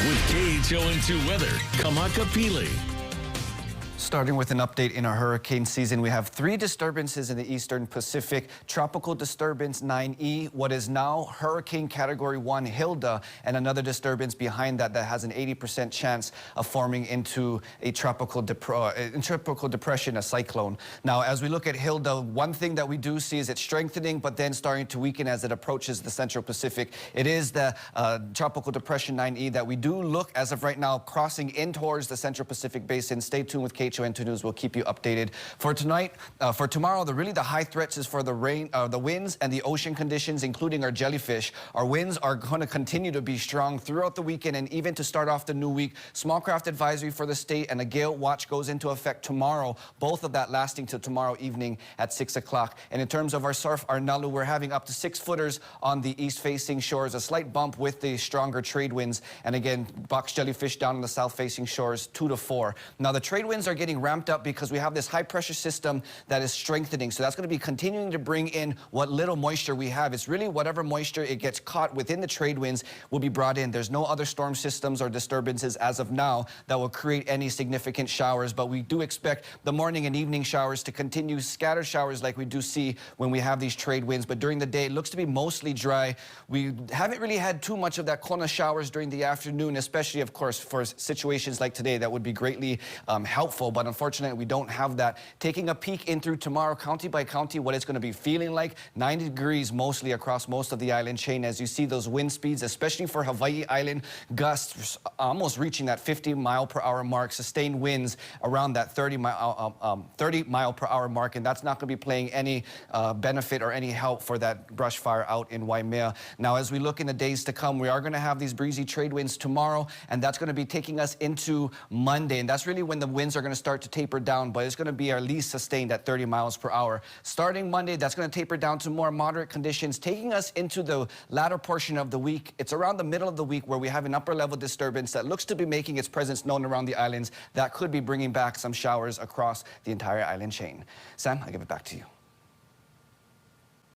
With KHON2 weather, Kamaka Pili. Starting with an update in our hurricane season, we have 3 disturbances in the eastern Pacific. Tropical disturbance 9E, what is now Hurricane Category 1 Hilda, and another disturbance behind that has an 80% chance of forming into a tropical depression, a cyclone. Now, as we look at Hilda, one thing that we do see is it's strengthening, but then starting to weaken as it approaches the Central Pacific. It is the Tropical Depression 9E that we do look, as of right now, crossing in towards the Central Pacific Basin. Stay tuned with KHON2 News. We'll keep you updated. For tonight, for tomorrow, the high threats is for the rain, the winds and the ocean conditions, including our jellyfish. Our winds are going to continue to be strong throughout the weekend and even to start off the new week. Small craft advisory for the state and a gale watch goes into effect tomorrow, both of that lasting till tomorrow evening at 6 o'clock. And in terms of our surf, our Nalu, we're having up to 6 footers on the east-facing shores, a slight bump with the stronger trade winds. And again, box jellyfish down on the south-facing shores, 2 to 4. Now, the trade winds are getting ramped up because we have this high-pressure system that is strengthening. So that's going to be continuing to bring in what little moisture we have. It's really whatever moisture it gets caught within the trade winds will be brought in. There's no other storm systems or disturbances as of now that will create any significant showers, but we do expect the morning and evening showers to continue, scattered showers like we do see when we have these trade winds. But during the day, it looks to be mostly dry. We haven't really had too much of that Kona showers during the afternoon, especially, of course, for situations like today that would be greatly helpful. But unfortunately, we don't have that. Taking a peek in through tomorrow, county by county, what it's going to be feeling like. 90 degrees mostly across most of the island chain as you see those wind speeds, especially for Hawaii Island, gusts almost reaching that 50-mile-per-hour mark, sustained winds around that 30-mile-per-hour mark, and that's not going to be playing any benefit or any help for that brush fire out in Waimea. Now, as we look in the days to come, we are going to have these breezy trade winds tomorrow, and that's going to be taking us into Monday, and that's really when the winds are going to start to taper down, but it's going to be at least sustained at 30 miles per hour. Starting Monday, that's going to taper down to more moderate conditions, taking us into the latter portion of the week. It's around the middle of the week where we have an upper-level disturbance that looks to be making its presence known around the islands that could be bringing back some showers across the entire island chain. Sam, I give it back to you.